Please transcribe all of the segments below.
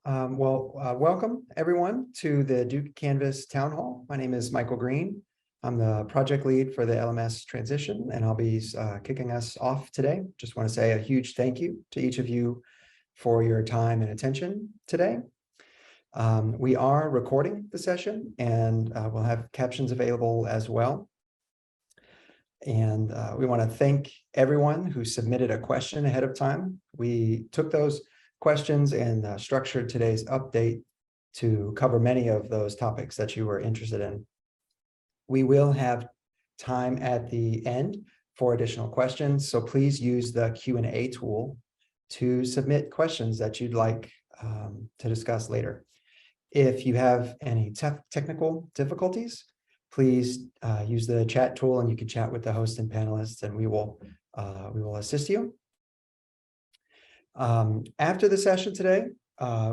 Welcome everyone to the Duke Canvas Town Hall. My name is Michael Green. I'm the project lead for the LMS Transition, and I'll be kicking us off today. Just want to say a huge thank you to each of you for your time and attention today. We are recording the session, and we'll have captions available as well. And we want to thank everyone who submitted a question ahead of time. We took those questions and structured today's update to cover many of those topics that you were interested in. We will have time at the end for additional questions, so please use the Q&A tool to submit questions that you'd like to discuss later. If you have any technical difficulties, please use the chat tool, and you can chat with the host and panelists, and we will assist you. After the session today,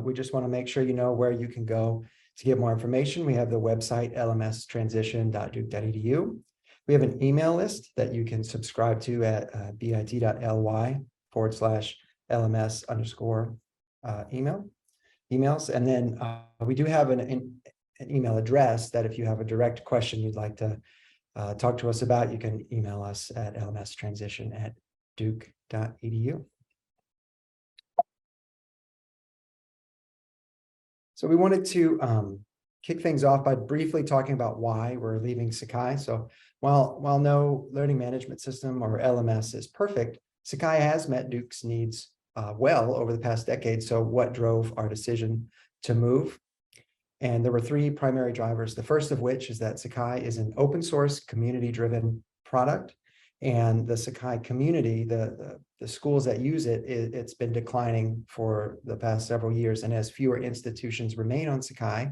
we just want to make sure you know where you can go to get more information. We have the website lmstransition.duke.edu. We have an email list that you can subscribe to at bit.ly/LMS_emails. And then we do have an email address that if you have a direct question you'd like to talk to us about, you can email us at lmstransition@duke.edu. So we wanted to kick things off by briefly talking about why we're leaving Sakai. So while no learning management system or LMS is perfect, Sakai has met Duke's needs well over the past decade. So what drove our decision to move? And there were three primary drivers. The first of which is that Sakai is an open source, community-driven product. And the Sakai community, the schools that use it, it's been declining for the past several years. And as fewer institutions remain on Sakai,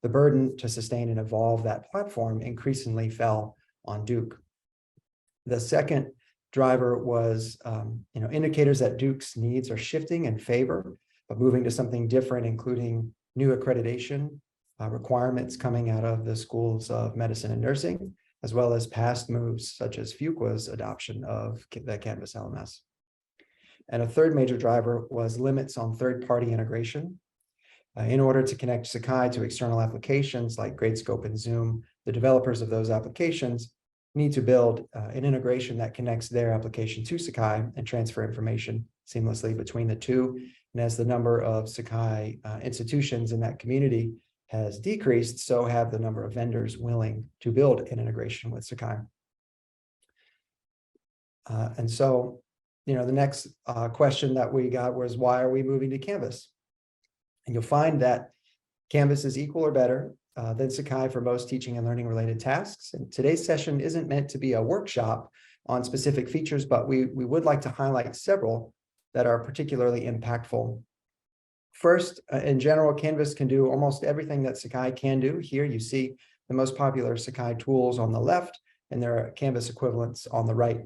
the burden to sustain and evolve that platform increasingly fell on Duke. The second driver was indicators that Duke's needs are shifting in favor of moving to something different, including new accreditation requirements coming out of the schools of medicine and nursing, as well as past moves such as Fuqua's adoption of the Canvas LMS. And a third major driver was limits on third-party integration. In order to connect Sakai to external applications like Gradescope and Zoom, the developers of those applications need to build an integration that connects their application to Sakai and transfer information seamlessly between the two. And as the number of Sakai institutions in that community has decreased, so have the number of vendors willing to build an integration with Sakai. And so, the next question that we got was, why are we moving to Canvas? And you'll find that Canvas is equal or better than Sakai for most teaching and learning related tasks. And today's session isn't meant to be a workshop on specific features, but we would like to highlight several that are particularly impactful. First, in general, Canvas can do almost everything that Sakai can do. Here you see the most popular Sakai tools on the left, and there are Canvas equivalents on the right.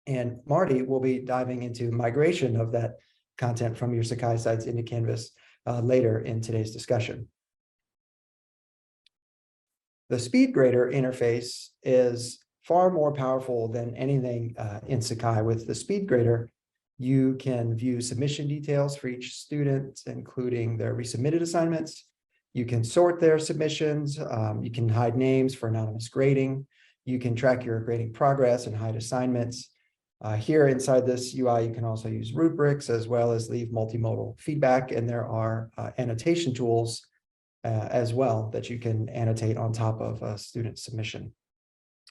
And Marty will be diving into migration of that content from your Sakai sites into Canvas later in today's discussion. The SpeedGrader interface is far more powerful than anything in Sakai. With the SpeedGrader, you can view submission details for each student, including their resubmitted assignments. You can sort their submissions. You can hide names for anonymous grading. You can track your grading progress and hide assignments. Here inside this UI, you can also use rubrics as well as leave multimodal feedback. And there are annotation tools as well that you can annotate on top of a student submission.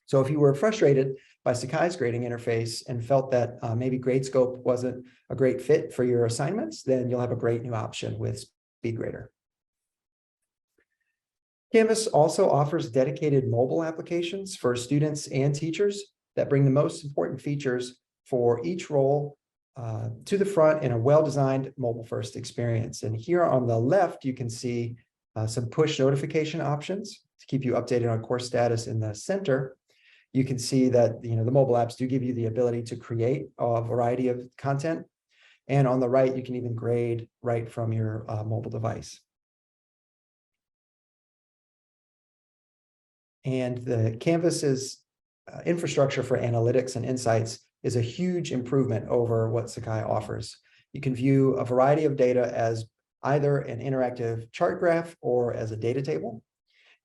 So if you were frustrated by Sakai's grading interface and felt that maybe Gradescope wasn't a great fit for your assignments, then you'll have a great new option with SpeedGrader. Canvas also offers dedicated mobile applications for students and teachers that bring the most important features for each role to the front in a well-designed mobile-first experience. And here on the left, you can see some push notification options to keep you updated on course status. In the center, you can see that the mobile apps do give you the ability to create a variety of content. And on the right, you can even grade right from your mobile device. And the Canvas's infrastructure for analytics and insights is a huge improvement over what Sakai offers. You can view a variety of data as either an interactive chart graph or as a data table.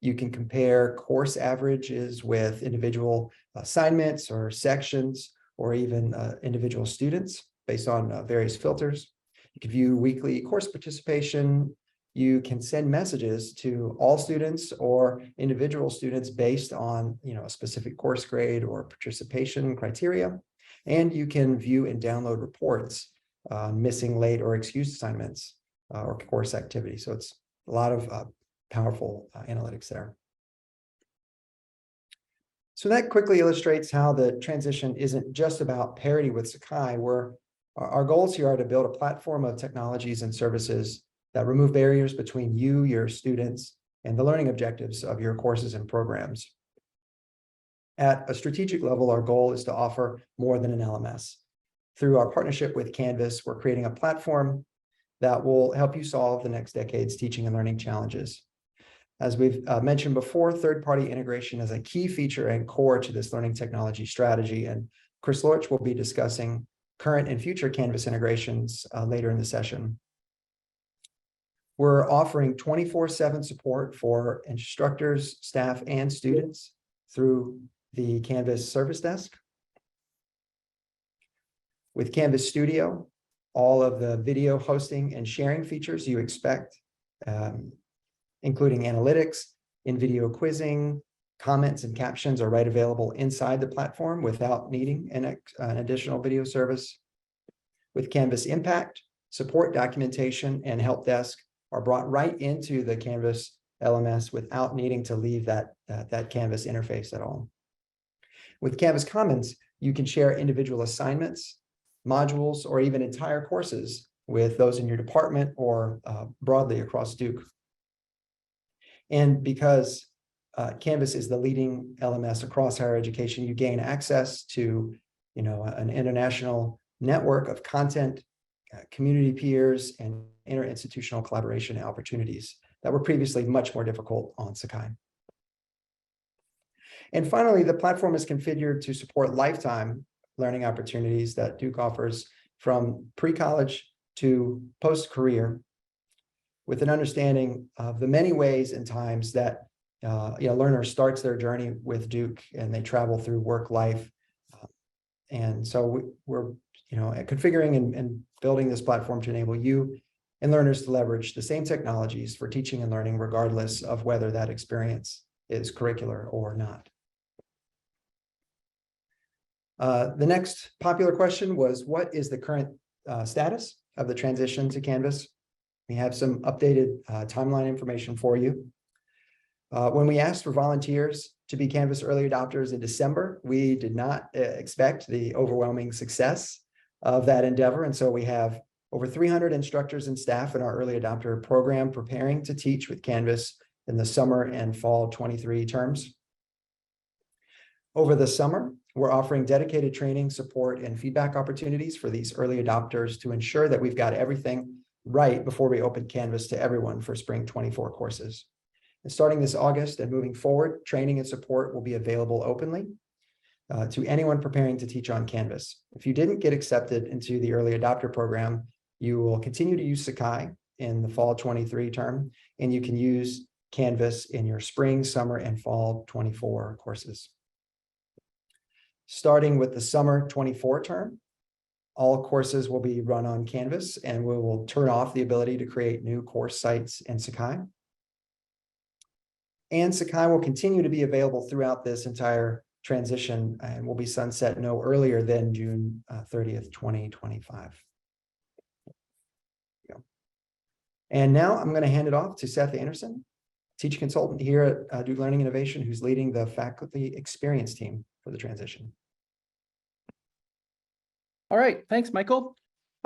You can compare course averages with individual assignments or sections, or even individual students based on various filters. You can view weekly course participation. You can send messages to all students or individual students based on a specific course grade or participation criteria. And you can view and download reports on missing, late, or excused assignments or course activity. So it's a lot of powerful analytics there. So that quickly illustrates how the transition isn't just about parity with Sakai, where our goals here are to build a platform of technologies and services that remove barriers between you, your students, and the learning objectives of your courses and programs. At a strategic level, our goal is to offer more than an LMS. Through our partnership with Canvas, we're creating a platform that will help you solve the next decade's teaching and learning challenges. As we've mentioned before, third-party integration is a key feature and core to this learning technology strategy. And Chris Lorch will be discussing current and future Canvas integrations later in the session. We're offering 24/7 support for instructors, staff, and students through the Canvas Service Desk. With Canvas Studio, all of the video hosting and sharing features you expect, including analytics, in-video quizzing, comments and captions are right available inside the platform without needing an additional video service. With Canvas Impact, support documentation and help desk are brought right into the Canvas LMS without needing to leave that Canvas interface at all. With Canvas Commons, you can share individual assignments, modules, or even entire courses with those in your department or broadly across Duke. And because Canvas is the leading LMS across higher education, you gain access to an international network of content, community peers, and interinstitutional collaboration opportunities that were previously much more difficult on Sakai. And finally, the platform is configured to support lifetime learning opportunities that Duke offers from pre-college to post-career, with an understanding of the many ways and times that a learner starts their journey with Duke and they travel through work life. And so we're configuring and building this platform to enable you and learners to leverage the same technologies for teaching and learning, regardless of whether that experience is curricular or not. The next popular question was, what is the current status of the transition to Canvas? We have some updated timeline information for you. When we asked for volunteers to be Canvas early adopters in December, we did not expect the overwhelming success of that endeavor. And so we have over 300 instructors and staff in our early adopter program preparing to teach with Canvas in the summer and fall 23 terms. Over the summer, we're offering dedicated training, support, and feedback opportunities for these early adopters to ensure that we've got everything right before we open Canvas to everyone for spring 24 courses. And starting this August and moving forward, training and support will be available openly to anyone preparing to teach on Canvas. If you didn't get accepted into the early adopter program, you will continue to use Sakai in the fall 23 term, and you can use Canvas in your spring, summer, and fall 24 courses. Starting with the summer 24 term, all courses will be run on Canvas, and we will turn off the ability to create new course sites in Sakai. And Sakai will continue to be available throughout this entire transition and will be sunset no earlier than June 30th, 2025. And now I'm going to hand it off to Seth Anderson, teaching consultant here at Duke Learning Innovation, who's leading the faculty experience team for the transition. All right, thanks, Michael.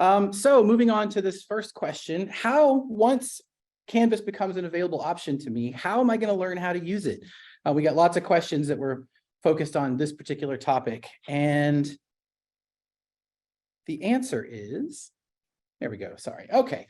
So moving on to this first question, once Canvas becomes an available option to me, how am I going to learn how to use it? We got lots of questions that were focused on this particular topic, and the answer is, there we go, sorry. Okay,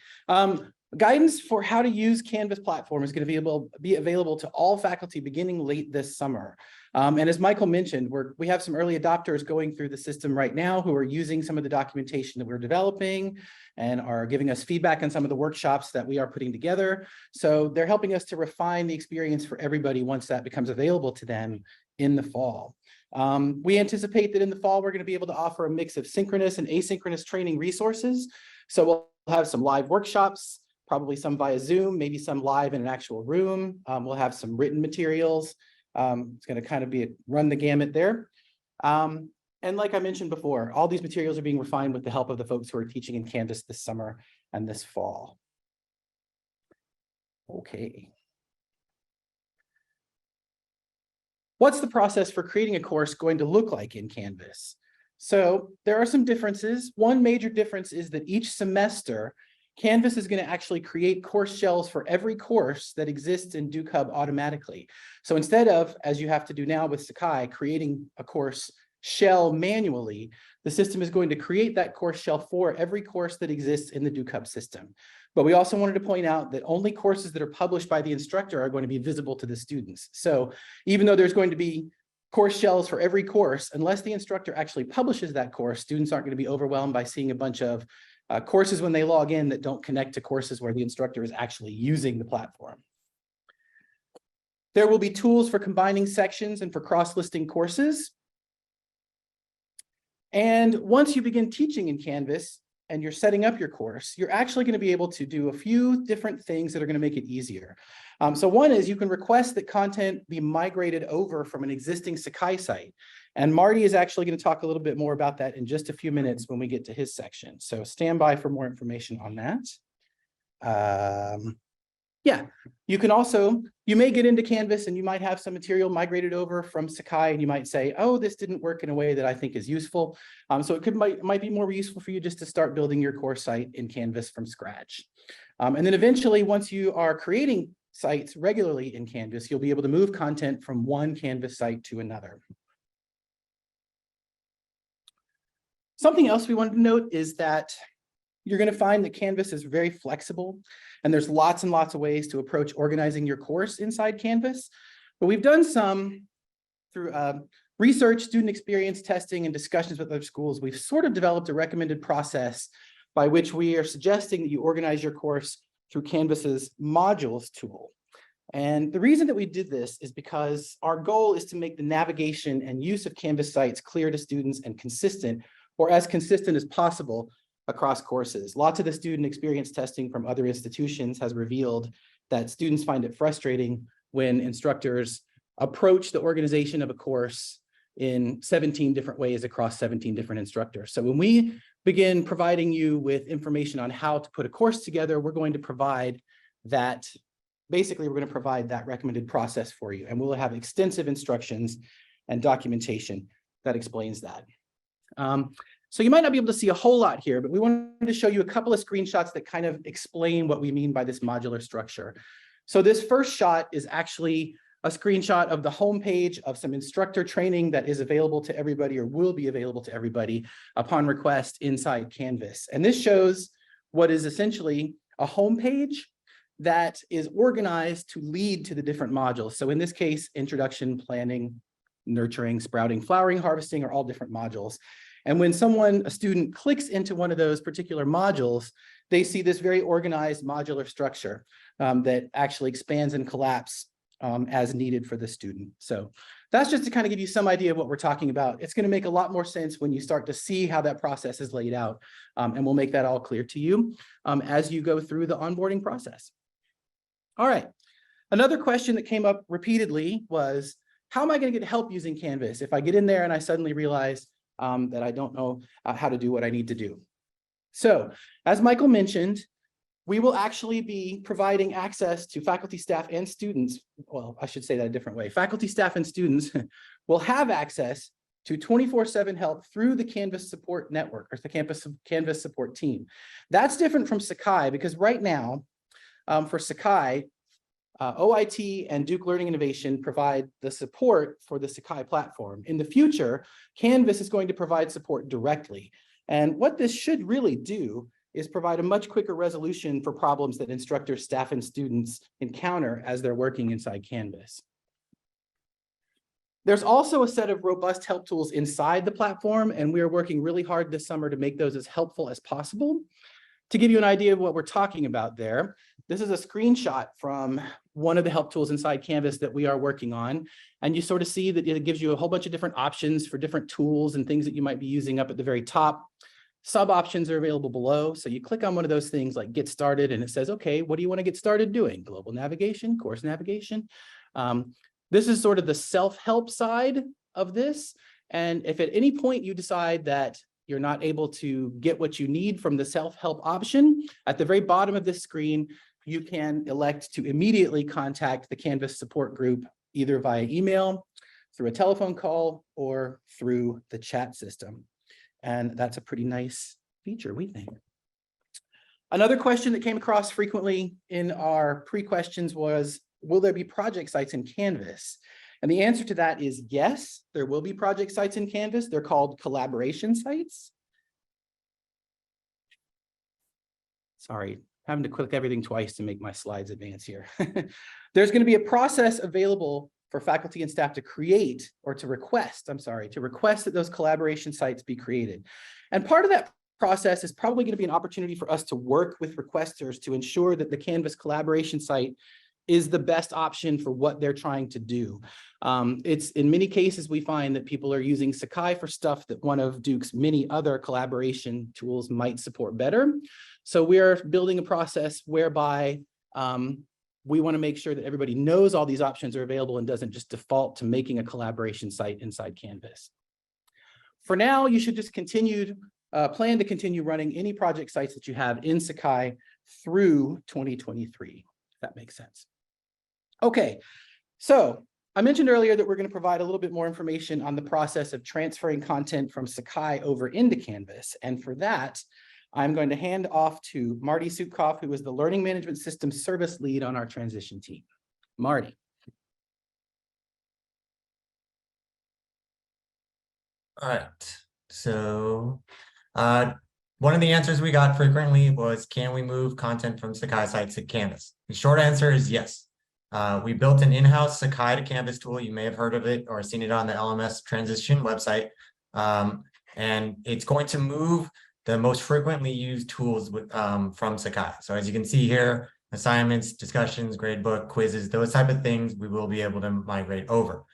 Guidance for how to use Canvas platform is going to be available to all faculty beginning late this summer. And as Michael mentioned, we have some early adopters going through the system right now who are using some of the documentation that we're developing and are giving us feedback on some of the workshops that we are putting together. So they're helping us to refine the experience for everybody once that becomes available to them in the fall. We anticipate that in the fall, we're going to be able to offer a mix of synchronous and asynchronous training resources. So we'll have some live workshops, probably some via Zoom, maybe some live in an actual room. We'll have some written materials. It's going to kind of run the gamut there. And like I mentioned before, all these materials are being refined with the help of the folks who are teaching in Canvas this summer and this fall. Okay. What's the process for creating a course going to look like in Canvas? So there are some differences. One major difference is that each semester, Canvas is going to actually create course shells for every course that exists in Duke Hub automatically. So instead of, as you have to do now with Sakai, creating a course shell manually, the system is going to create that course shell for every course that exists in the Duke Hub system. But we also wanted to point out that only courses that are published by the instructor are going to be visible to the students. So even though there's going to be course shells for every course, unless the instructor actually publishes that course, students aren't going to be overwhelmed by seeing a bunch of courses when they log in that don't connect to courses where the instructor is actually using the platform. There will be tools for combining sections and for cross-listing courses. And once you begin teaching in Canvas and you're setting up your course, you're actually going to be able to do a few different things that are going to make it easier. So one is you can request that content be migrated over from an existing Sakai site. And Marty is actually going to talk a little bit more about that in just a few minutes when we get to his section. So stand by for more information on that. Yeah, you can also, you may get into Canvas and you might have some material migrated over from Sakai and you might say, oh, this didn't work in a way that I think is useful. So it might be more useful for you just to start building your course site in Canvas from scratch. And then eventually, once you are creating sites regularly in Canvas, you'll be able to move content from one Canvas site to another. Something else we wanted to note is that you're going to find that Canvas is very flexible and there's lots and lots of ways to approach organizing your course inside Canvas. But we've done some through research, student experience testing, and discussions with other schools. We've sort of developed a recommended process by which we are suggesting that you organize your course through Canvas's modules tool. And the reason that we did this is because our goal is to make the navigation and use of Canvas sites clear to students and consistent, or as consistent as possible across courses. Lots of the student experience testing from other institutions has revealed that students find it frustrating when instructors approach the organization of a course in 17 different ways across 17 different instructors. So when we begin providing you with information on how to put a course together, we're going to provide that. Basically, we're going to provide that recommended process for you, and we'll have extensive instructions and documentation that explains that. So you might not be able to see a whole lot here, but we wanted to show you a couple of screenshots that kind of explain what we mean by this modular structure. So this first shot is actually a screenshot of the homepage of some instructor training that is available to everybody or will be available to everybody upon request inside Canvas. And this shows what is essentially a homepage that is organized to lead to the different modules. So in this case, introduction, planning, nurturing, sprouting, flowering, harvesting are all different modules. And when a student clicks into one of those particular modules, they see this very organized modular structure that actually expands and collapses as needed for the student. So that's just to kind of give you some idea of what we're talking about. It's going to make a lot more sense when you start to see how that process is laid out. And we'll make that all clear to you as you go through the onboarding process. All right. Another question that came up repeatedly was, how am I going to get help using Canvas if I get in there and I suddenly realize that I don't know how to do what I need to do? So, as Michael mentioned, we will actually be providing access to faculty, staff, and students. Well, I should say that a different way. Faculty, staff, and students will have access to 24/7 help through the Canvas support network or the Canvas support team. That's different from Sakai because right now, for Sakai, OIT and Duke Learning Innovation provide the support for the Sakai platform. In the future, Canvas is going to provide support directly. And what this should really do is provide a much quicker resolution for problems that instructors, staff, and students encounter as they're working inside Canvas. There's also a set of robust help tools inside the platform, and we are working really hard this summer to make those as helpful as possible. To give you an idea of what we're talking about there, this is a screenshot from one of the help tools inside Canvas that we are working on. And you sort of see that it gives you a whole bunch of different options for different tools and things that you might be using up at the very top. Sub options are available below. So you click on one of those things like get started, and it says, okay, what do you want to get started doing? Global navigation, course navigation. This is sort of the self-help side of this. And if at any point you decide that you're not able to get what you need from the self-help option, at the very bottom of this screen, you can elect to immediately contact the Canvas support group, either via email, through a telephone call, or through the chat system. And that's a pretty nice feature, we think. Another question that came across frequently in our pre-questions was, will there be project sites in Canvas? And the answer to that is yes, there will be project sites in Canvas. They're called collaboration sites. Sorry, having to click everything twice to make my slides advance here. There's going to be a process available for faculty and staff to create, or to request, to request that those collaboration sites be created. And part of that process is probably going to be an opportunity for us to work with requesters to ensure that the Canvas collaboration site is the best option for what they're trying to do. It's in many cases, we find that people are using Sakai for stuff that one of Duke's many other collaboration tools might support better. So we are building a process whereby we want to make sure that everybody knows all these options are available and doesn't just default to making a collaboration site inside Canvas. For now, you should just plan to continue running any project sites that you have in Sakai through 2023, if that makes sense. Okay, so I mentioned earlier that we're going to provide a little bit more information on the process of transferring content from Sakai over into Canvas. And for that, I'm going to hand off to Marty Sutkoff, who is the Learning Management System Service Lead on our transition team. Marty. All right, so one of the answers we got frequently was, can we move content from Sakai sites to Canvas? The short answer is yes. We built an in-house Sakai to Canvas tool. You may have heard of it or seen it on the LMS Transition website. And it's going to move the most frequently used tools from Sakai. So as you can see here, assignments, discussions, gradebook, quizzes, those type of things, we will be able to migrate over.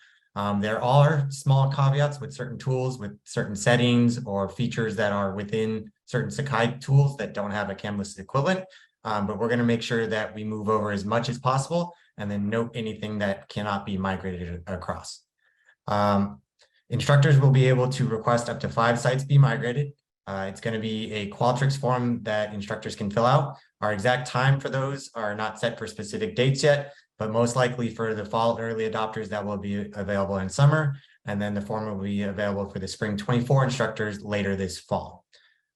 There are small caveats with certain tools, with certain settings or features that are within certain Sakai tools that don't have a Canvas equivalent. But we're going to make sure that we move over as much as possible and then note anything that cannot be migrated across. Instructors will be able to request up to 5 sites be migrated. It's going to be a Qualtrics form that instructors can fill out. Our exact time for those are not set for specific dates yet, but most likely for the fall early adopters that will be available in summer. And then the form will be available for the spring 24 instructors later this fall.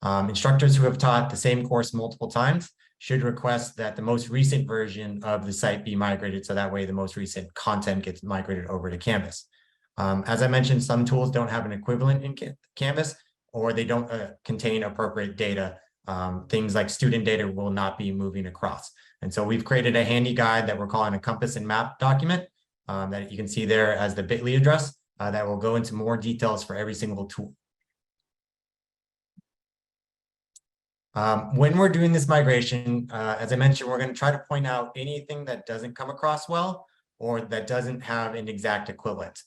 Instructors who have taught the same course multiple times should request that the most recent version of the site be migrated, so that way the most recent content gets migrated over to Canvas. As I mentioned, some tools don't have an equivalent in Canvas, or they don't contain appropriate data. Things like student data will not be moving across. And so we've created a handy guide that we're calling a compass and map document that you can see there as the bit.ly address that will go into more details for every single tool. When we're doing this migration, as I mentioned, we're going to try to point out anything that doesn't come across well or that doesn't have an exact equivalent.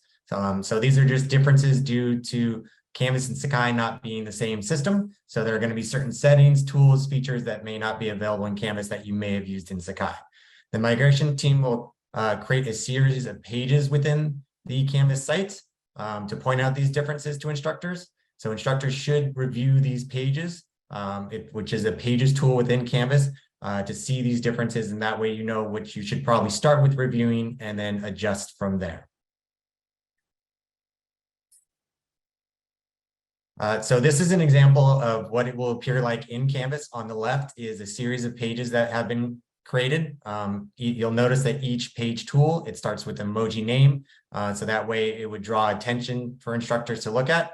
So these are just differences due to Canvas and Sakai not being the same system. So there are going to be certain settings, tools, features that may not be available in Canvas that you may have used in Sakai. The migration team will create a series of pages within the Canvas site to point out these differences to instructors. So instructors should review these pages, which is a pages tool within Canvas, to see these differences. And that way, you know which you should probably start with reviewing and then adjust from there. So this is an example of what it will appear like in Canvas. On the left is a series of pages that have been created. You'll notice that each page tool, it starts with emoji name. So that way it would draw attention for instructors to look at.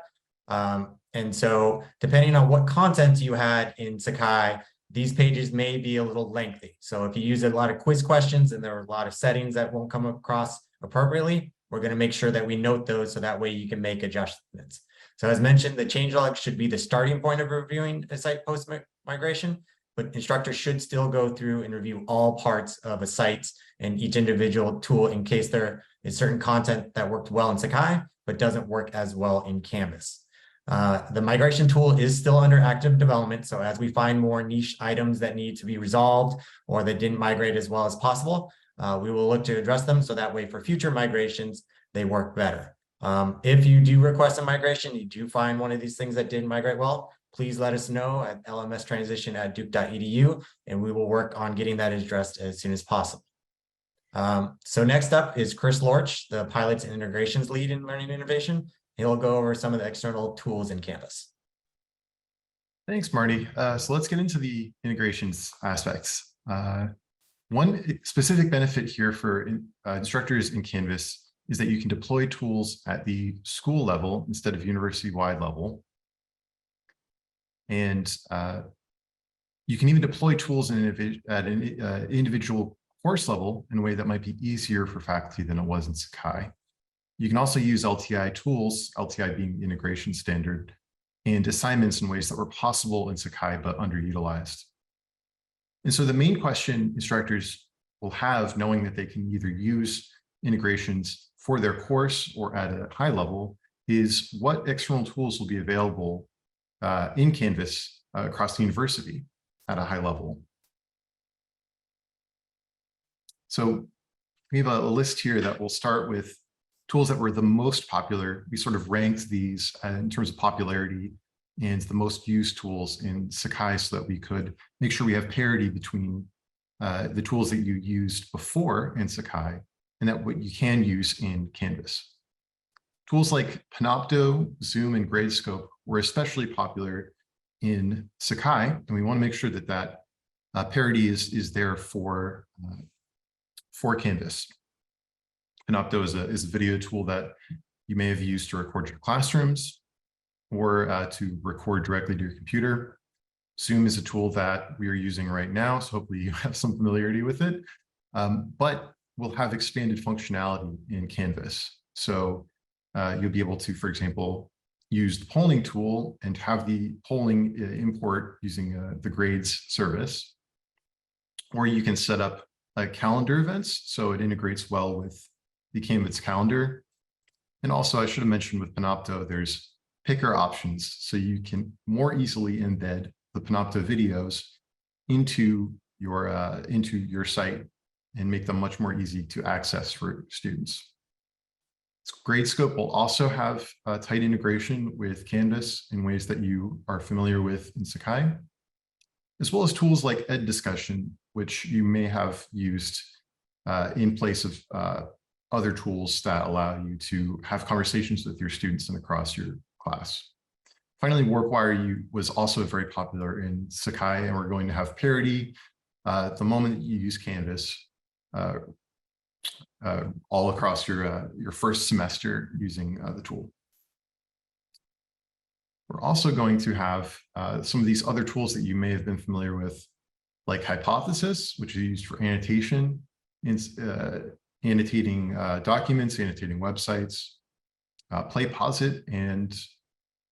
And so depending on what content you had in Sakai, these pages may be a little lengthy. So if you use a lot of quiz questions and there are a lot of settings that won't come across appropriately, we're going to make sure that we note those so that way you can make adjustments. So as mentioned, the changelog should be the starting point of reviewing a site post-migration, but instructors should still go through and review all parts of a site and each individual tool in case there is certain content that worked well in Sakai, but doesn't work as well in Canvas. The migration tool is still under active development. So as we find more niche items that need to be resolved or that didn't migrate as well as possible, we will look to address them. So that way for future migrations, they work better. If you do request a migration, you do find one of these things that didn't migrate well, please let us know at lmstransition@duke.edu, and we will work on getting that addressed as soon as possible. So next up is Chris Lorch, the pilots and integrations lead in learning innovation. He'll go over some of the external tools in Canvas. Thanks, Marty. So let's get into the integrations aspects. One specific benefit here for instructors in Canvas is that you can deploy tools at the school level instead of university-wide level. And you can even deploy tools at an individual course level in a way that might be easier for faculty than it was in Sakai. You can also use LTI tools, LTI being the integration standard, and assignments in ways that were possible in Sakai but underutilized. And so the main question instructors will have, knowing that they can either use integrations for their course or at a high level, is what external tools will be available in Canvas across the university at a high level. So we have a list here that will start with tools that were the most popular. We sort of ranked these in terms of popularity and the most used tools in Sakai so that we could make sure we have parity between the tools that you used before in Sakai and that what you can use in Canvas. Tools like Panopto, Zoom, and Gradescope were especially popular in Sakai, and we want to make sure that that parity is there for Canvas. Panopto is a video tool that you may have used to record your classrooms or to record directly to your computer. Zoom is a tool that we are using right now, so hopefully you have some familiarity with it, but we'll have expanded functionality in Canvas. So you'll be able to, for example, use the polling tool and have the polling import using the grades service, or you can set up calendar events so it integrates well with the Canvas calendar. And also, I should have mentioned with Panopto, there's picker options, so you can more easily embed the Panopto videos into your site and make them much more easy to access for students. Gradescope will also have tight integration with Canvas in ways that you are familiar with in Sakai, as well as tools like Ed Discussion, which you may have used in place of other tools that allow you to have conversations with your students and across your class. Finally, WarpWire was also very popular in Sakai, and we're going to have parity the moment that you use Canvas all across your first semester using the tool. We're also going to have some of these other tools that you may have been familiar with, like Hypothesis, which is used for annotation, annotating documents, annotating websites, PlayPosit, and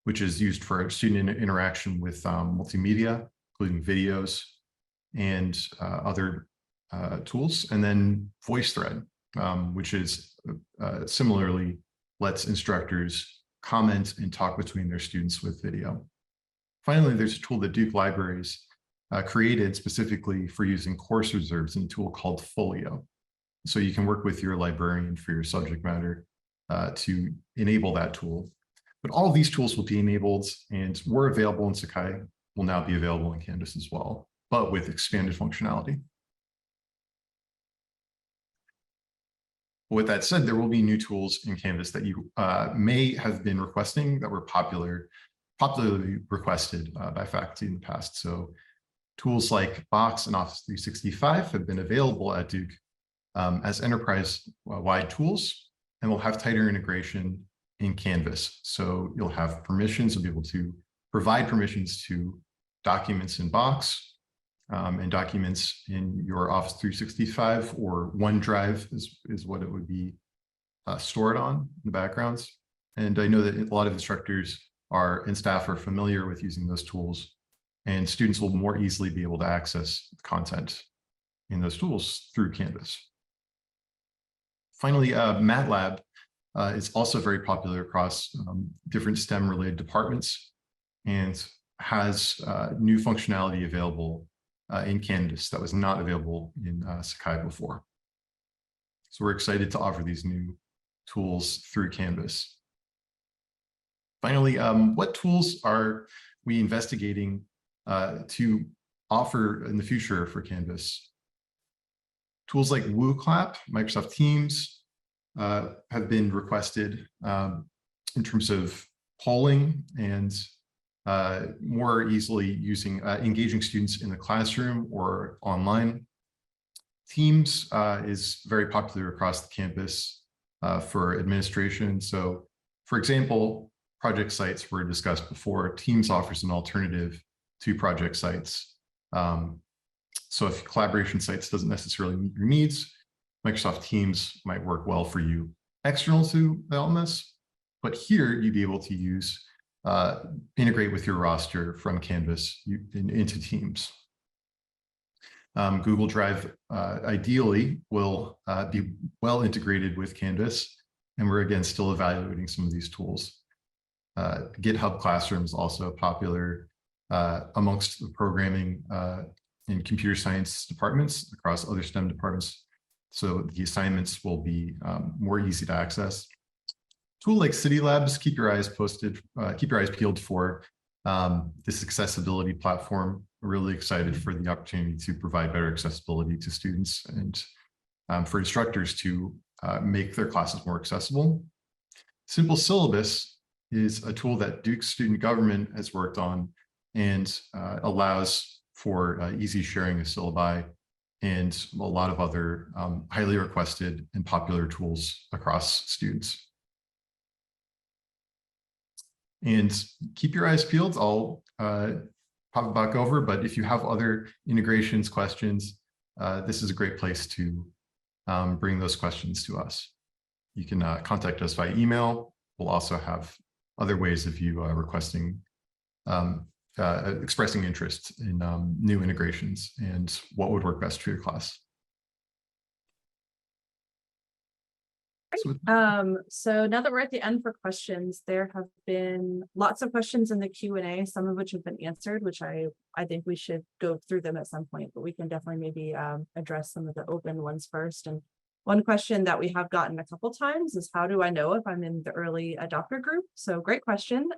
which is used for student interaction with multimedia, including videos and other tools, and then VoiceThread, which is similarly lets instructors comment and talk between their students with video. Finally, there's a tool that Duke Libraries created specifically for using course reserves in a tool called Folio. So you can work with your librarian for your subject matter to enable that tool. But all of these tools will be enabled and were available in Sakai, will now be available in Canvas as well, but with expanded functionality. With that said, there will be new tools in Canvas that you may have been requesting that were popularly requested by faculty in the past. So tools like Box and Office 365 have been available at Duke as enterprise-wide tools, and will have tighter integration in Canvas. So you'll have permissions, you'll be able to provide permissions to documents in Box and documents in your Office 365 or OneDrive is what it would be stored on in the backgrounds. And I know that a lot of instructors and staff are familiar with using those tools, and students will more easily be able to access content in those tools through Canvas. Finally, MATLAB is also very popular across different STEM-related departments and has new functionality available in Canvas that was not available in Sakai before. So we're excited to offer these new tools through Canvas. Finally, what tools are we investigating to offer in the future for Canvas? Tools like WooClap, Microsoft Teams have been requested in terms of polling and more easily engaging students in the classroom or online. Teams is very popular across the campus for administration. So, for example, project sites were discussed before. Teams offers an alternative to project sites. So if collaboration sites doesn't necessarily meet your needs, Microsoft Teams might work well for you external to the LMS, but here you'd be able to use, integrate with your roster from Canvas into Teams. Google Drive ideally will be well integrated with Canvas, and we're again still evaluating some of these tools. GitHub Classroom is also popular amongst the programming in computer science departments across other STEM departments. So the assignments will be more easy to access. Tool like City Labs, keep your eyes peeled for this accessibility platform. We're really excited for the opportunity to provide better accessibility to students and for instructors to make their classes more accessible. Simple Syllabus is a tool that Duke Student Government has worked on and allows for easy sharing of syllabi and a lot of other highly requested and popular tools across students. And keep your eyes peeled. I'll pop it back over, but if you have other integrations questions, this is a great place to bring those questions to us. You can contact us by email. We'll also have other ways of you requesting, expressing interest in new integrations and what would work best for your class. So now that we're at the end for questions, there have been lots of questions in the Q&A, some of which have been answered, which I think we should go through them at some point, but we can definitely maybe address some of the open ones first. And one question that we have gotten a couple times is, how do I know if I'm in the early adopter group? So great question.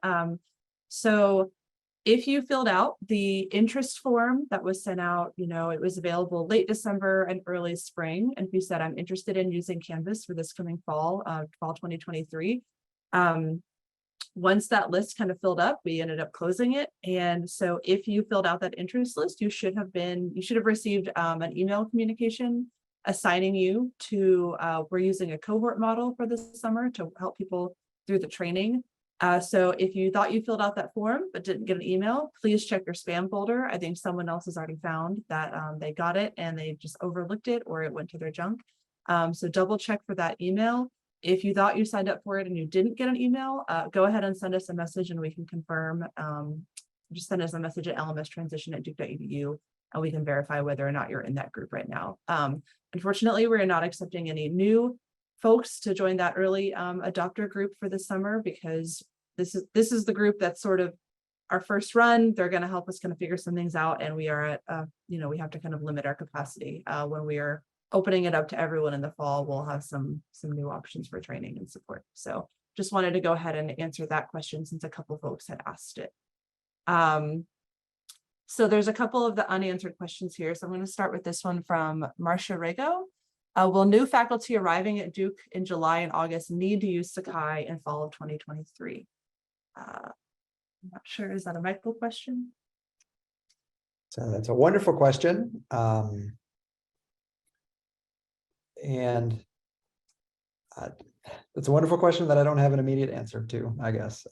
So if you filled out the interest form that was sent out, it was available late December and early spring. And if you said, I'm interested in using Canvas for this coming fall 2023. Once that list kind of filled up, we ended up closing it. And so if you filled out that interest list, you should have received an email communication assigning you to, we're using a cohort model for this summer to help people through the training. So if you thought you filled out that form but didn't get an email, please check your spam folder. I think someone else has already found that they got it and they just overlooked it, or it went to their junk. So double check for that email. If you thought you signed up for it and you didn't get an email, go ahead and send us a message and we can confirm. Just send us a message at lmstransition@duke.edu and we can verify whether or not you're in that group right now. Unfortunately, we're not accepting any new folks to join that early adopter group for this summer, because this is the group that's sort of our first run. They're going to help us kind of figure some things out, and we are at we have to kind of limit our capacity. When we are opening it up to everyone in the fall, we'll have some new options for training and support. So just wanted to go ahead and answer that question since a couple folks had asked it. So there's a couple of the unanswered questions here. So I'm going to start with this one from Marcia Rego. Will new faculty arriving at Duke in July and August need to use Sakai in fall of 2023? I'm not sure. Is that a Michael question? So that's a wonderful question. And It's a wonderful question that I don't have an immediate answer to, I guess.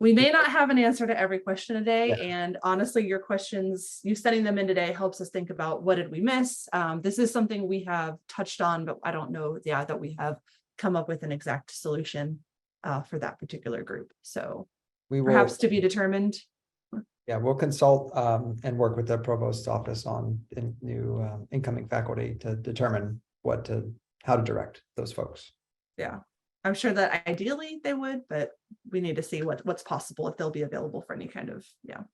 We may not have an answer to every question today, Yeah. and honestly, your questions, you sending them in today helps us think about what did we miss. This is something we have touched on, but I don't know, that we have come up with an exact solution for that particular group. So We will, perhaps to be determined. yeah, we'll consult and work with the provost's office on new incoming faculty to determine how to direct those folks. Yeah, I'm sure that ideally they would, but we need to see what's possible, if they'll be available for any kind of, yeah.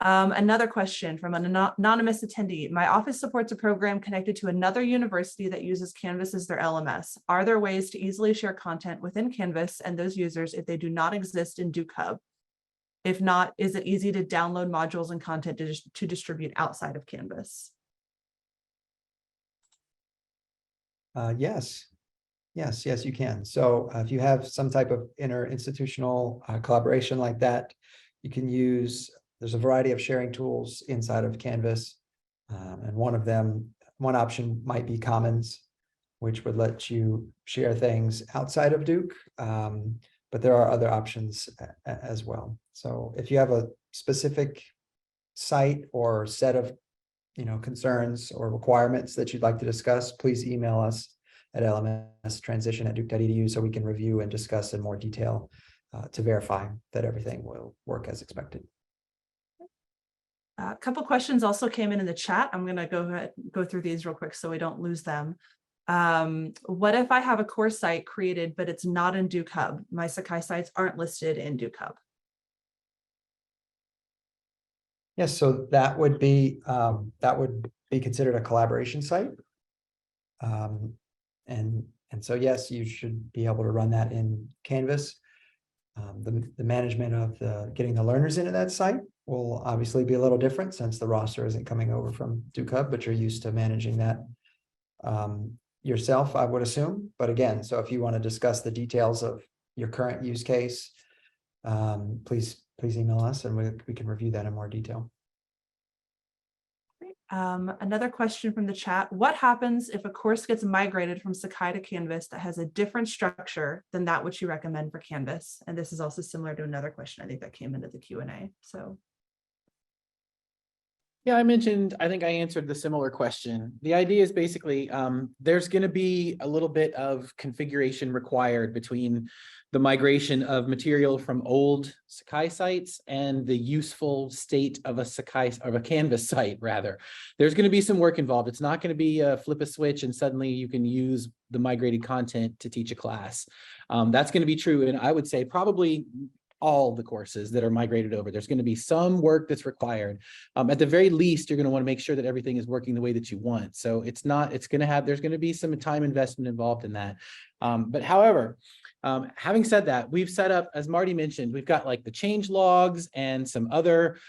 Another question from an anonymous attendee. My office supports a program connected to another university that uses Canvas as their LMS. Are there ways to easily share content within Canvas and those users if they do not exist in Duke Hub? If not, is it easy to download modules and content to distribute outside of Canvas? Yes, you can. So if you have some type of interinstitutional collaboration like that, you can use, there's a variety of sharing tools inside of Canvas. And one option might be Commons, which would let you share things outside of Duke. But there are other options as well. So if you have a specific site or set of concerns or requirements that you'd like to discuss, please email us at lmstransition@duke.edu so we can review and discuss in more detail to verify that everything will work as expected. A couple questions also came in the chat. I'm going to go through these real quick so we don't lose them. What if I have a course site created, but it's not in Duke Hub? My Sakai sites aren't listed in Duke Hub. Yes, so that would be considered a collaboration site. And so yes, you should be able to run that in Canvas. The management of getting the learners into that site will obviously be a little different since the roster isn't coming over from Duke Hub, but you're used to managing that yourself, I would assume. But again, so if you want to discuss the details of your current use case, please email us and we can review that in more detail. Another question from the chat. What happens if a course gets migrated from Sakai to Canvas that has a different structure than that which you recommend for Canvas? And this is also similar to another question I think that came into the Q&A. So Yeah, I think I answered the similar question. The idea is basically there's going to be a little bit of configuration required between the migration of material from old Sakai sites and the useful state of a Canvas site, rather. There's going to be some work involved. It's not going to be flip a switch and suddenly you can use the migrated content to teach a class. That's going to be true. And I would say probably all the courses that are migrated over. There's going to be some work that's required. At the very least, you're going to want to make sure that everything is working the way that you want. So there's going to be some time investment involved in that. But however, having said that, we've set up, as Marty mentioned, we've got like the change logs and some other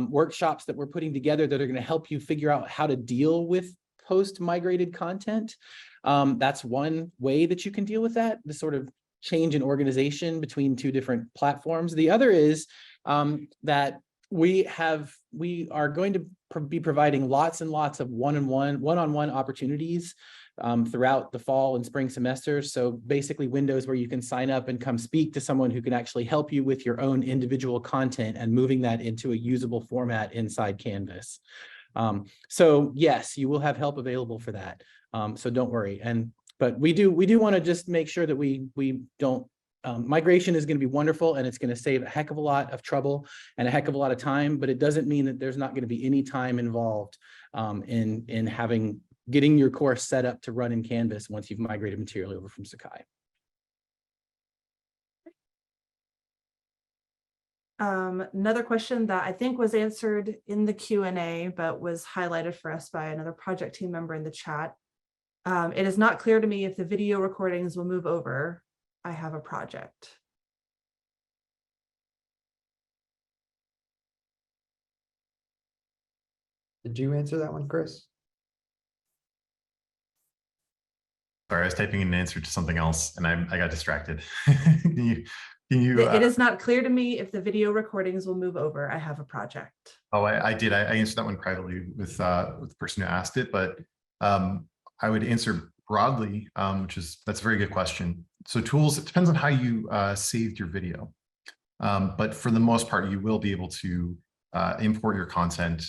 workshops that we're putting together that are going to help you figure out how to deal with post-migrated content. That's one way that you can deal with that, the sort of change in organization between two different platforms. The other is that we are going to be providing lots and lots of one-on-one opportunities throughout the fall and spring semesters. So basically windows where you can sign up and come speak to someone who can actually help you with your own individual content and moving that into a usable format inside Canvas. So yes, you will have help available for that. So don't worry. But we do want to just make sure that we don't, migration is going to be wonderful and it's going to save a heck of a lot of trouble and a heck of a lot of time, but it doesn't mean that there's not going to be any time involved in getting your course set up to run in Canvas once you've migrated material over from Sakai. Another question that I think was answered in the Q&A, but was highlighted for us by another project team member in the chat. It is not clear to me if the video recordings will move over. I have a project. Did you answer that one, Chris? Sorry, I was typing in an answer to something else and I got distracted. It is not clear to me if the video recordings will move over. I have a project. Oh, I did. I answered that one privately with the person who asked it, but I would answer broadly, that's a very good question. So tools, it depends on how you saved your video. But for the most part, you will be able to import your content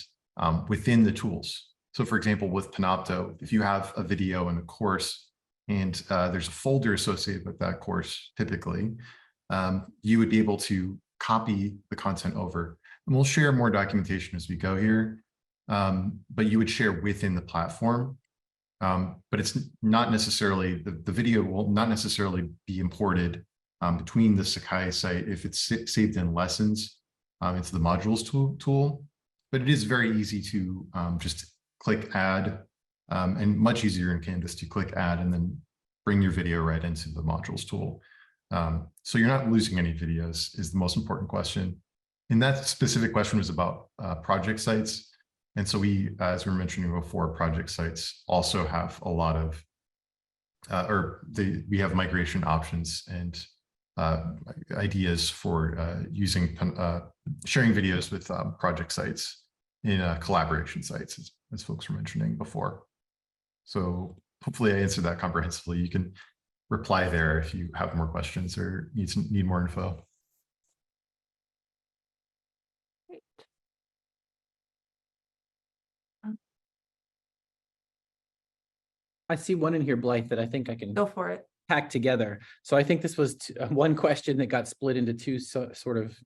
within the tools. So for example, with Panopto, if you have a video in a course and there's a folder associated with that course, typically, you would be able to copy the content over. And we'll share more documentation as we go here, but you would share within the platform. But it's not necessarily, the video will not necessarily be imported between the Sakai site if it's saved in lessons into the modules tool. But it is very easy to just click add, and much easier in Canvas to click add and then bring your video right into the modules tool. So you're not losing any videos is the most important question. And that specific question was about project sites. And so we, as we were mentioning before, project sites also have a lot of, we have migration options and ideas for using, sharing videos with project sites in collaboration sites, as folks were mentioning before. So hopefully I answered that comprehensively. You can reply there if you have more questions or need more info. Great. I see one in here, Blythe, that I think I can Go for it. pack together. So I think this was one question that got split into two sort of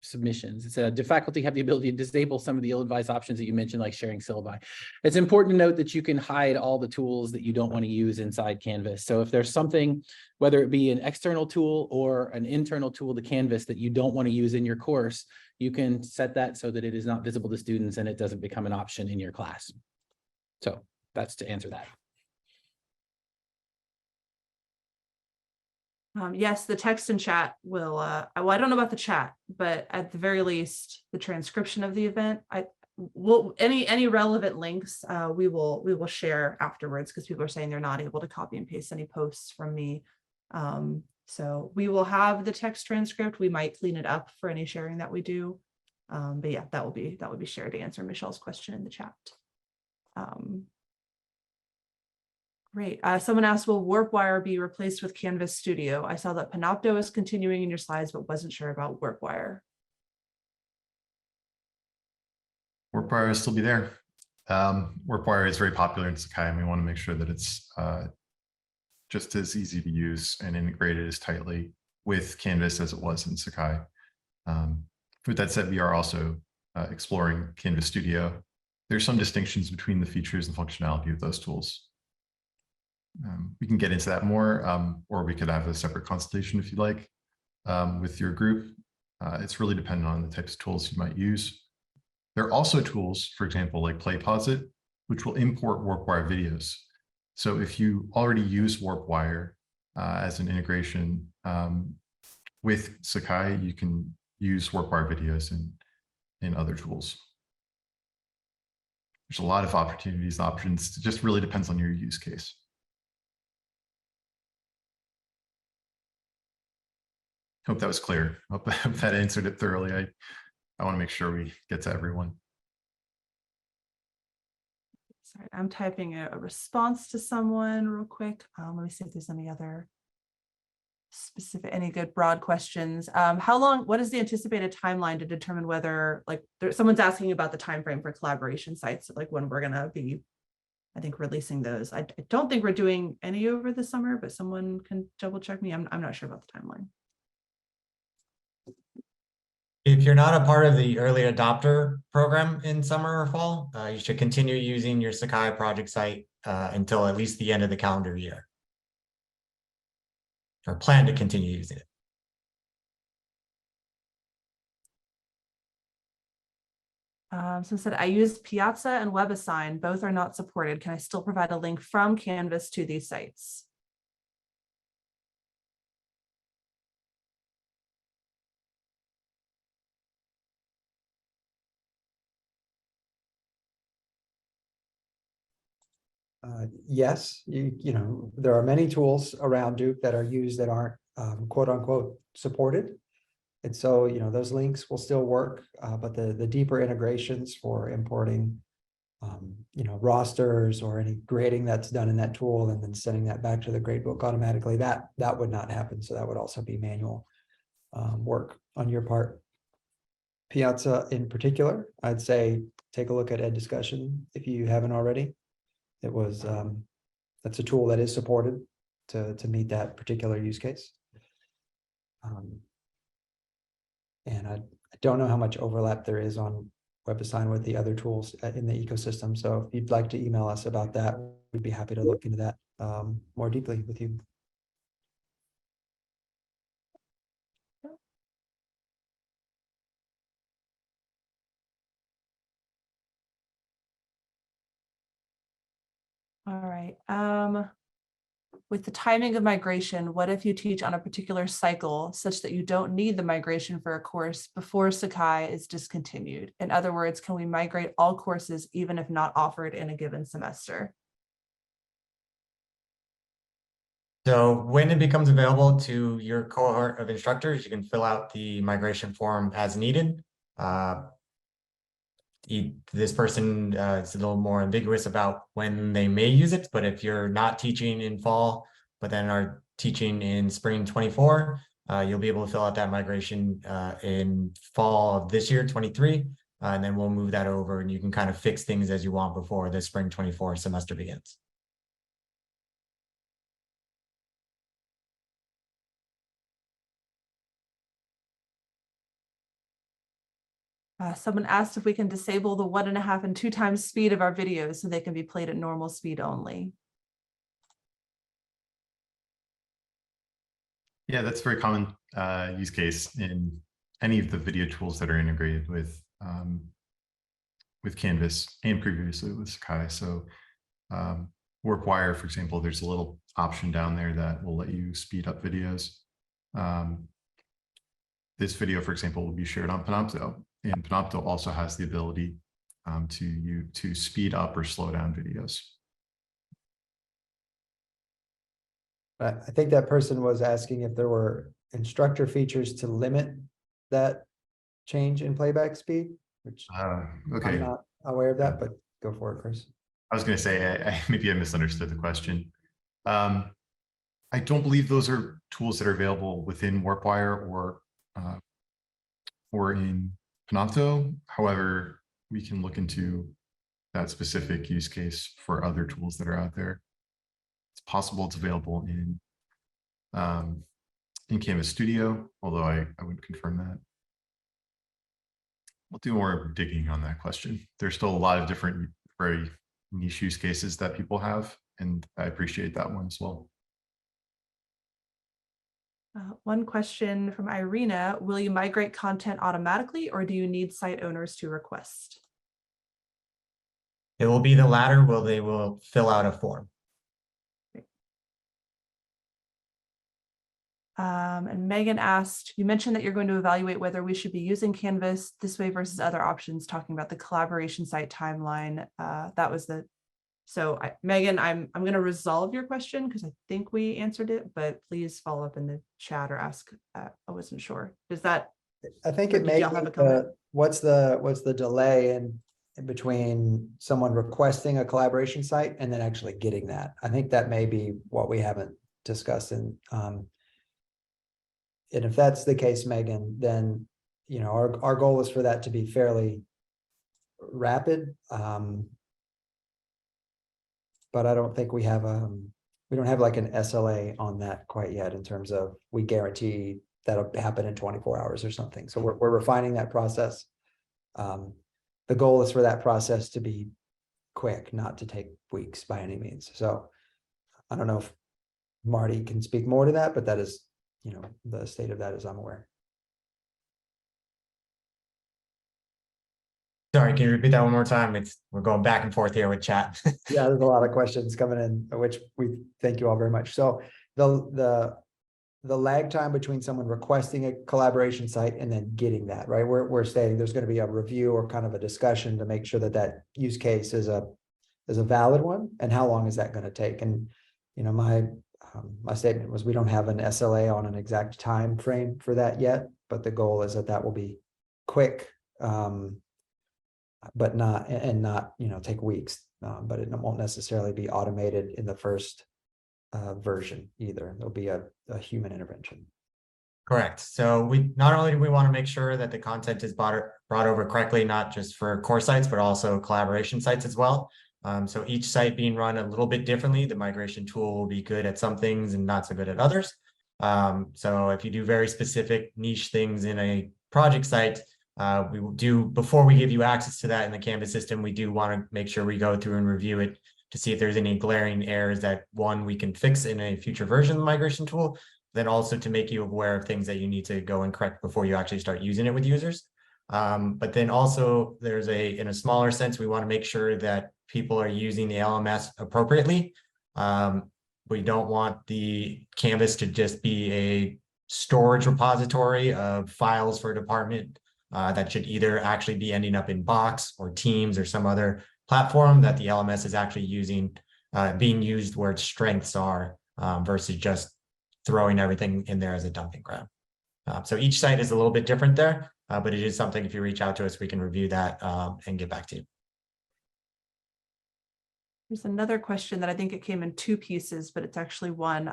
submissions. It said, do faculty have the ability to disable some of the ill-advised options that you mentioned, like sharing syllabi? It's important to note that you can hide all the tools that you don't want to use inside Canvas. So if there's something, whether it be an external tool or an internal tool to Canvas that you don't want to use in your course, you can set that so that it is not visible to students and it doesn't become an option in your class. So that's to answer that. Yes, the text and chat will, well, I don't know about the chat, but at the very least, the transcription of the event, any relevant links, we will share afterwards because people are saying they're not able to copy and paste any posts from me. So we will have the text transcript. We might clean it up for any sharing that we do. But yeah, that will be shared to answer Michelle's question in the chat. Great. Someone asked, will WarpWire be replaced with Canvas Studio? I saw that Panopto is continuing in your slides, but wasn't sure about WarpWire. WarpWire will still be there. WarpWire is very popular in Sakai, and we want to make sure that it's just as easy to use and integrated as tightly with Canvas as it was in Sakai. With that said, we are also exploring Canvas Studio. There's some distinctions between the features and functionality of those tools. We can get into that more, or we could have a separate consultation if you like with your group. It's really dependent on the types of tools you might use. There are also tools, for example, like PlayPosit, which will import WarpWire videos. So if you already use WarpWire as an integration with Sakai, you can use WarpWire videos in other tools. There's a lot of opportunities, options. It just really depends on your use case. Hope that was clear. Hope that answered it thoroughly. I want to make sure we get to everyone. Sorry, I'm typing a response to someone real quick. Let me see if there's any other any good broad questions. What is the anticipated timeline to determine whether, like, someone's asking about the time frame for collaboration sites, like when we're gonna be, I think, releasing those. I don't think we're doing any over the summer, but someone can double check me. I'm not sure about the timeline. If you're not a part of the early adopter program in summer or fall, you should continue using your Sakai project site until at least the end of the calendar year. Or plan to continue using it. So it said, I use Piazza and WebAssign. Both are not supported. Can I still provide a link from Canvas to these sites? Yes, you know, there are many tools around Duke that are used that aren't quote unquote supported. And so, you know, those links will still work, but the deeper integrations for importing rosters or any grading that's done in that tool and then sending that back to the gradebook automatically, that would not happen. So that would also be manual work on your part. Piazza in particular, I'd say take a look at Ed Discussion if you haven't already. It was that's a tool that is supported to meet that particular use case. And I don't know how much overlap there is on WebAssign with the other tools in the ecosystem. So if you'd like to email us about that, we'd be happy to look into that more deeply with you. All right. With the timing of migration, what if you teach on a particular cycle such that you don't need the migration for a course before Sakai is discontinued? In other words, can we migrate all courses even if not offered in a given semester? So when it becomes available to your cohort of instructors, you can fill out the migration form as needed. This person is a little more ambiguous about when they may use it, but if you're not teaching in fall, but then are teaching in spring 24, you'll be able to fill out that migration in fall of this year, 23, and then we'll move that over and you can kind of fix things as you want before the spring 24 semester begins. Someone asked if we can disable the 1.5 and 2 times speed of our videos so they can be played at normal speed only. Yeah, that's a very common use case in any of the video tools that are integrated with Canvas and previously with Sakai. So WorkWire, for example, there's a little option down there that will let you speed up videos. This video, for example, will be shared on Panopto, and Panopto also has the ability to speed up or slow down videos. I think that person was asking if there were instructor features to limit that change in playback speed, which Okay. I'm not aware of that, but go for it, Chris. I was going to say, maybe I misunderstood the question. I don't believe those are tools that are available within WarpWire or in Panopto. However, we can look into that specific use case for other tools that are out there. It's possible it's available in Canvas Studio, although I wouldn't confirm that. We'll do more digging on that question. There's still a lot of different very niche use cases that people have, and I appreciate that one as well. One question from Irina, will you migrate content automatically or do you need site owners to request? It will be the latter, where they will fill out a form. And Megan asked, you mentioned that you're going to evaluate whether we should be using Canvas this way versus other options, talking about the collaboration site timeline. That was the, so Megan, I'm going to resolve your question because I think we answered it, but please follow up in the chat or ask. I wasn't sure. Does that? I think it may be what's the delay in between someone requesting a collaboration site and then actually getting that. I think that may be what we haven't discussed. And if that's the case, Megan, then our goal is for that to be fairly rapid. But I don't think we have we don't have like an SLA on that quite yet in terms of we guarantee that'll happen in 24 hours or something. So we're refining that process. The goal is for that process to be quick, not to take weeks by any means. So I don't know if Marty can speak more to that, but that is, the state of that as I'm aware. Sorry, can you repeat that one more time? We're going back and forth here with chat. Yeah, there's a lot of questions coming in, which we thank you all very much. So the lag time between someone requesting a collaboration site and then getting that, right? We're saying there's going to be a review or kind of a discussion to make sure that that use case is a valid one, and how long is that going to take? And my statement was we don't have an SLA on an exact time frame for that yet, but the goal is that will be quick. but not, and not, take weeks. But it won't necessarily be automated in the first version either. There'll be a human intervention. Correct. So we not only do we want to make sure that the content is brought over correctly, not just for core sites, but also collaboration sites as well. So each site being run a little bit differently, the migration tool will be good at some things and not so good at others. So if you do very specific niche things in a project site, we will do, before we give you access to that in the Canvas system, we do want to make sure we go through and review it to see if there's any glaring errors that, one, we can fix in a future version of the migration tool, then also to make you aware of things that you need to go and correct before you actually start using it with users. But then also there's in a smaller sense, we want to make sure that people are using the LMS appropriately. We don't want the Canvas to just be a storage repository of files for a department that should either actually be ending up in Box or Teams or some other platform that the LMS is actually using, being used where its strengths are, versus just throwing everything in there as a dumping ground. So each site is a little bit different there, but it is something, if you reach out to us, we can review that and get back to you. There's another question that I think it came in two pieces, but it's actually one.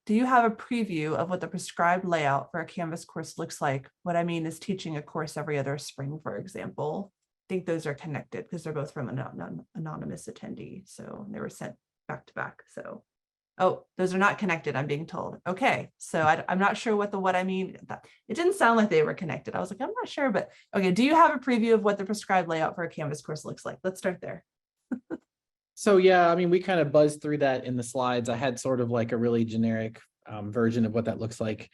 Do you have a preview of what the prescribed layout for a Canvas course looks like? What I mean is teaching a course every other spring, for example. I think those are connected because they're both from an anonymous attendee. So they were sent back to back. So, oh, those are not connected, I'm being told. Okay, so I'm not sure what I mean. It didn't sound like they were connected. I was like, I'm not sure, but okay. Do you have a preview of what the prescribed layout for a Canvas course looks like? Let's start there. So yeah, I mean, we kind of buzzed through that in the slides. I had sort of like a really generic version of what that looks like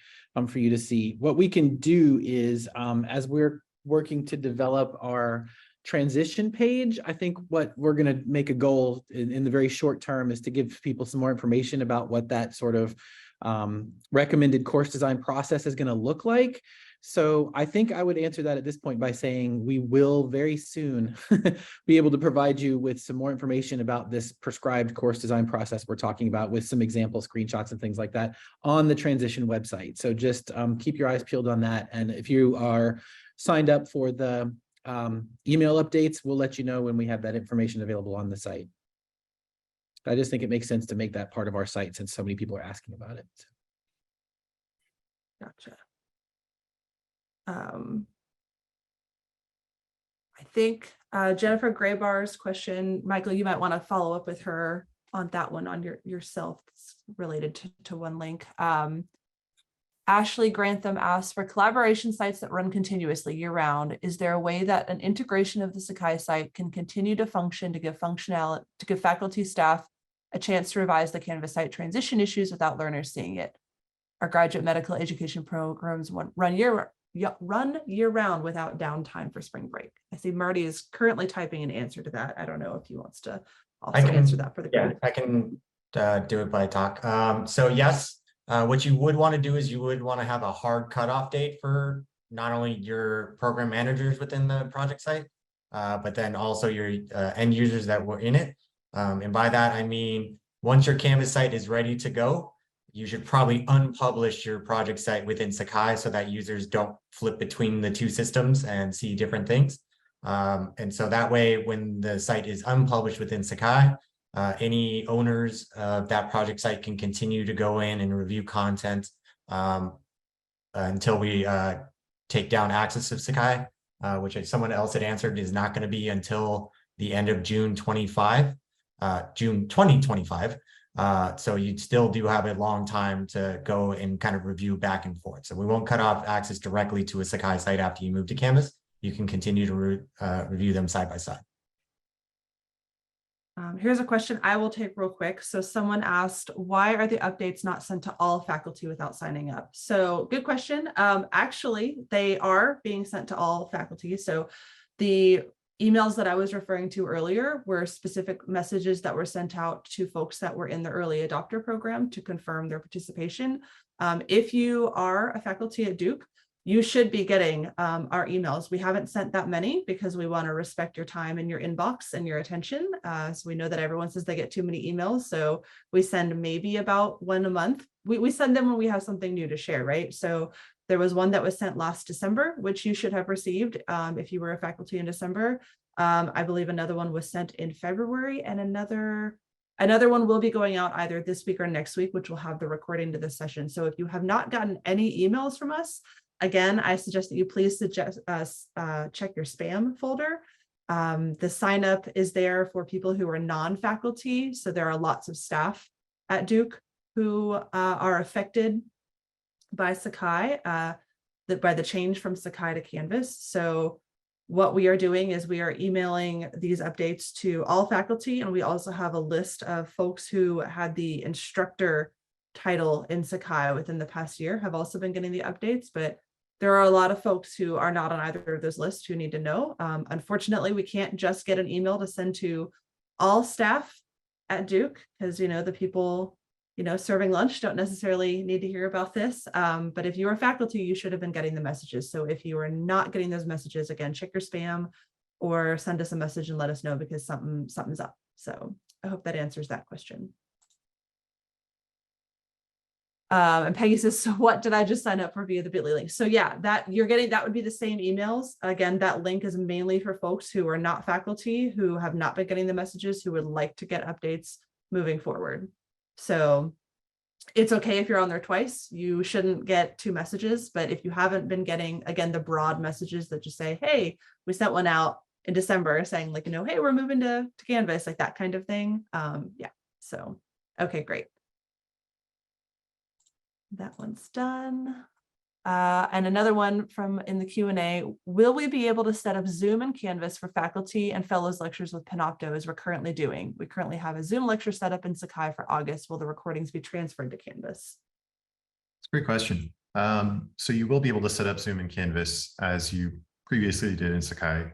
for you to see. What we can do is, as we're working to develop our transition page, I think what we're going to make a goal in the very short term is to give people some more information about what that sort of recommended course design process is going to look like. So I think I would answer that at this point by saying we will very soon be able to provide you with some more information about this prescribed course design process we're talking about, with some example screenshots and things like that on the transition website. So just keep your eyes peeled on that. And if you are signed up for the email updates, we'll let you know when we have that information available on the site. I just think it makes sense to make that part of our site since so many people are asking about it. Gotcha. I think Jennifer Graybar's question, Michael, you might want to follow up with her on that one on yourself. It's related to one link. Ashley Grantham asks, for collaboration sites that run continuously year round, is there a way that an integration of the Sakai site can continue to function to give faculty staff a chance to revise the Canvas site transition issues without learners seeing it? Our graduate medical education programs run year round without downtime for spring break. I see Marty is currently typing an answer to that. I don't know if he wants to also answer that for the group. Yeah, I can do it by talk. So yes, what you would want to do is you would want to have a hard cutoff date for not only your program managers within the project site, but then also your end users that were in it. And by that, I mean, once your Canvas site is ready to go, you should probably unpublish your project site within Sakai so that users don't flip between the two systems and see different things. And so that way, when the site is unpublished within Sakai, any owners of that project site can continue to go in and review content until we take down access of Sakai, which someone else had answered is not going to be until the end of June 2025. So you still do have a long time to go and kind of review back and forth. So we won't cut off access directly to a Sakai site after you move to Canvas. You can continue to review them side by side. Here's a question I will take real quick. So someone asked, why are the updates not sent to all faculty without signing up? So good question. Actually, they are being sent to all faculty. So the emails that I was referring to earlier were specific messages that were sent out to folks that were in the early adopter program to confirm their participation. If you are a faculty at Duke, you should be getting our emails. We haven't sent that many because we want to respect your time and your inbox and your attention. So we know that everyone says they get too many emails. So we send maybe about one a month. We send them when we have something new to share, right? So There was one that was sent last December, which you should have received if you were a faculty in December. I believe another one was sent in February, and another one will be going out either this week or next week, which will have the recording to this session. So if you have not gotten any emails from us, again, I suggest that you please check your spam folder. The sign up is there for people who are non-faculty. So there are lots of staff at Duke who are affected by Sakai, by the change from Sakai to Canvas. So what we are doing is we are emailing these updates to all faculty, and we also have a list of folks who had the instructor title in Sakai within the past year have also been getting the updates, but there are a lot of folks who are not on either of those lists who need to know. Unfortunately, we can't just get an email to send to all staff at Duke, because the people serving lunch don't necessarily need to hear about this. But if you are faculty, you should have been getting the messages. So if you are not getting those messages, again, check your spam or send us a message and let us know, because something's up. So I hope that answers that question. And Peggy says, so what did I just sign up for via the bit.ly link? So yeah, that would be the same emails. Again, that link is mainly for folks who are not faculty, who have not been getting the messages, who would like to get updates moving forward. So it's okay if you're on there twice. You shouldn't get 2 messages, but if you haven't been getting, again, the broad messages that just say, hey, we sent one out in December saying like, hey, we're moving to Canvas, like that kind of thing. Yeah, so, okay, great. That one's done. And another one from in the Q&A, will we be able to set up Zoom and Canvas for faculty and fellows lectures with Panopto as we're currently doing? We currently have a Zoom lecture set up in Sakai for August. Will the recordings be transferred to Canvas? It's a great question. So you will be able to set up Zoom and Canvas as you previously did in Sakai.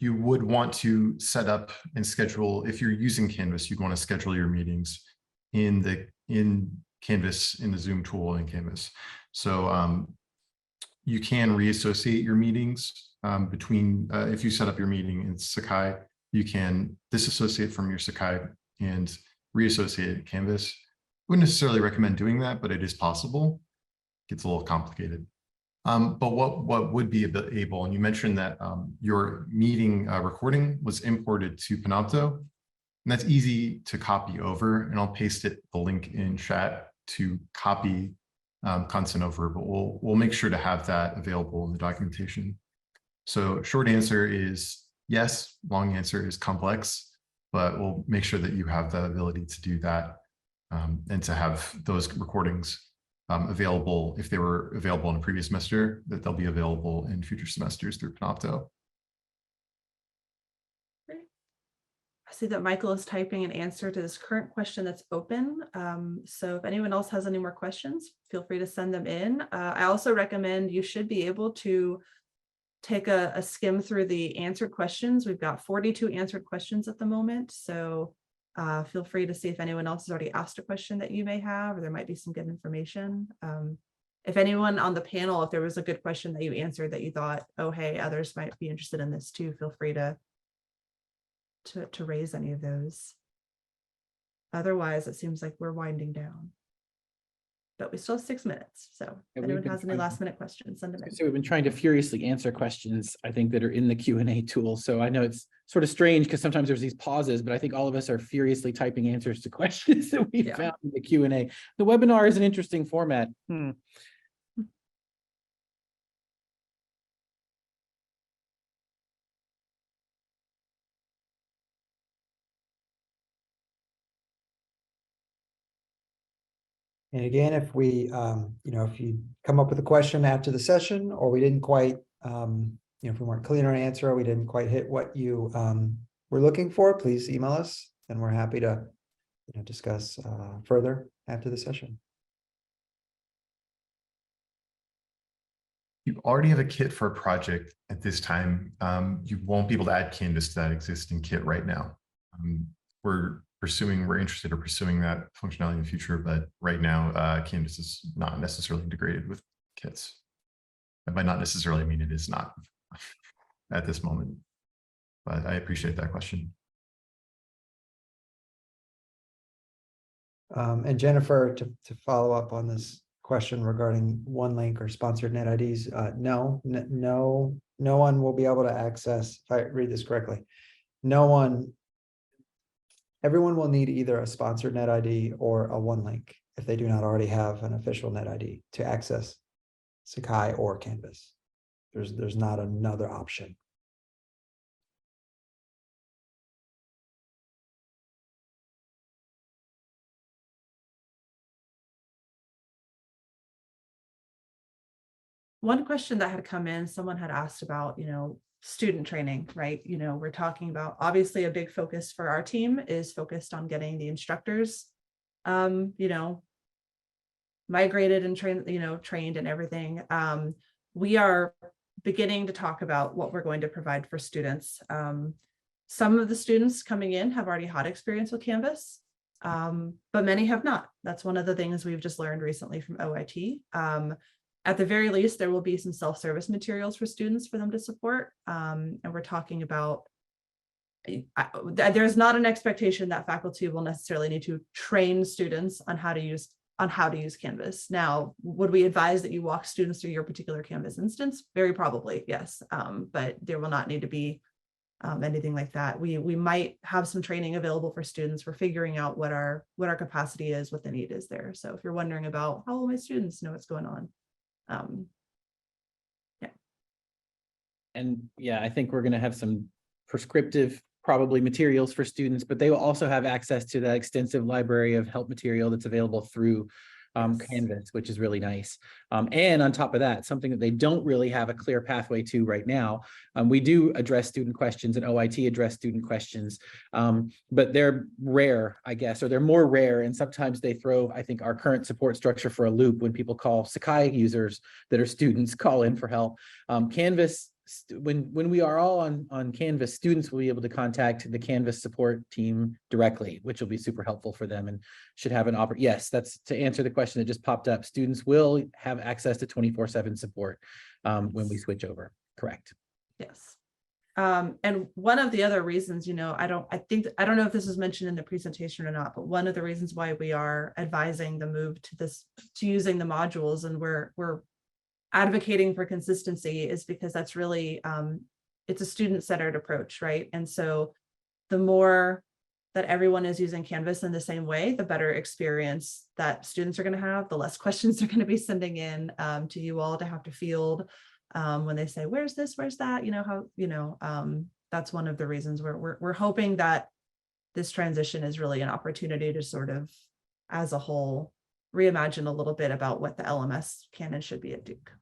You would want to set up and schedule, if you're using Canvas, you'd want to schedule your meetings in Canvas, in the Zoom tool in Canvas. So you can reassociate your meetings between, if you set up your meeting in Sakai, you can disassociate from your Sakai and reassociate it in Canvas. Wouldn't necessarily recommend doing that, but it is possible. It gets a little complicated. But what would be able, and you mentioned that your meeting recording was imported to Panopto. And that's easy to copy over, and I'll paste the link in chat to copy content over, but we'll make sure to have that available in the documentation. So short answer is yes, long answer is complex, but we'll make sure that you have the ability to do that and to have those recordings available. If they were available in a previous semester, that they'll be available in future semesters through Panopto. I see that Michael is typing an answer to this current question that's open. So if anyone else has any more questions, feel free to send them in. I also recommend you should be able to take a skim through the answered questions. We've got 42 answered questions at the moment. So feel free to see if anyone else has already asked a question that you may have, or there might be some good information. If anyone on the panel, if there was a good question that you answered that you thought, oh, hey, others might be interested in this too, feel free to raise any of those. Otherwise, it seems like we're winding down. But we still have 6 minutes. So if anyone has any last minute questions, send them in. So we've been trying to furiously answer questions, I think, that are in the Q&A tool. So I know it's sort of strange because sometimes there's these pauses, but I think all of us are furiously typing answers to questions that we found in the Q&A. The webinar is an interesting format. And again, if we, if you come up with a question after the session, or we didn't quite, if we weren't clear on an answer, or we didn't quite hit what you were looking for, please email us, and we're happy to discuss further after the session. You already have a kit for a project at this time. You won't be able to add Canvas to that existing kit right now. We're interested in pursuing that functionality in the future, but right now, Canvas is not necessarily integrated with kits. And by not necessarily, I mean it is not at this moment. But I appreciate that question. And Jennifer, to follow up on this question regarding one link or sponsored net IDs. No one will be able to access, if I read this correctly, everyone will need either a sponsored net ID or a one link if they do not already have an official net ID to access Sakai or Canvas. There's not another option. One question that had come in, someone had asked about, student training, right? We're talking about, obviously a big focus for our team is focused on getting the instructors, migrated and trained and everything. We are beginning to talk about what we're going to provide for students. Some of the students coming in have already had experience with Canvas, but many have not. That's one of the things we've just learned recently from OIT. At the very least, there will be some self-service materials for students for them to support. And we're talking about, there's not an expectation that faculty will necessarily need to train students on how to use Canvas. Now, would we advise that you walk students through your particular Canvas instance? Very probably, yes. But there will not need to be anything like that. We might have some training available for students. We're figuring out what our capacity is, what the need is there. So if you're wondering about how will my students know what's going on, yeah. And yeah, I think we're going to have some prescriptive probably materials for students, but they will also have access to that extensive library of help material that's available through Canvas, which is really nice. And on top of that, something that they don't really have a clear pathway to right now. We do address student questions, and OIT address student questions, but they're rare, I guess, or they're more rare. And sometimes they throw, I think, our current support structure for a loop when people call Sakai users that are students call in for help. Canvas, when we are all on Canvas, students will be able to contact the Canvas support team directly, which will be super helpful for them and should have an yes, that's to answer the question that just popped up. Students will have access to 24/7 support when we switch over. Correct. Yes. And one of the other reasons, I don't know if this was mentioned in the presentation or not, but one of the reasons why we are advising the move to using the modules, and we're advocating for consistency, is because that's really, it's a student-centered approach, right? And so the more that everyone is using Canvas in the same way, the better experience that students are going to have, the less questions they're going to be sending in to you all to have to field when they say, where's this, where's that? That's one of the reasons we're hoping that this transition is really an opportunity to sort of, as a whole, reimagine a little bit about what the LMS can and should be at Duke.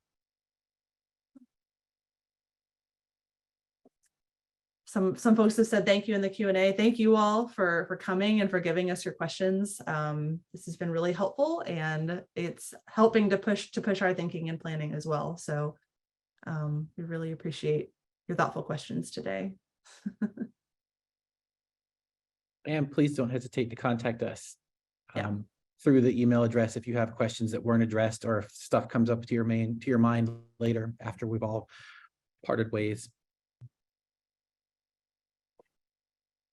Some folks have said thank you in the Q&A. Thank you all for coming and for giving us your questions. This has been really helpful, and it's helping to push our thinking and planning as well. So we really appreciate your thoughtful questions today. And please don't hesitate to contact us through the email address if you have questions that weren't addressed, or if stuff comes up to your mind later after we've all parted ways.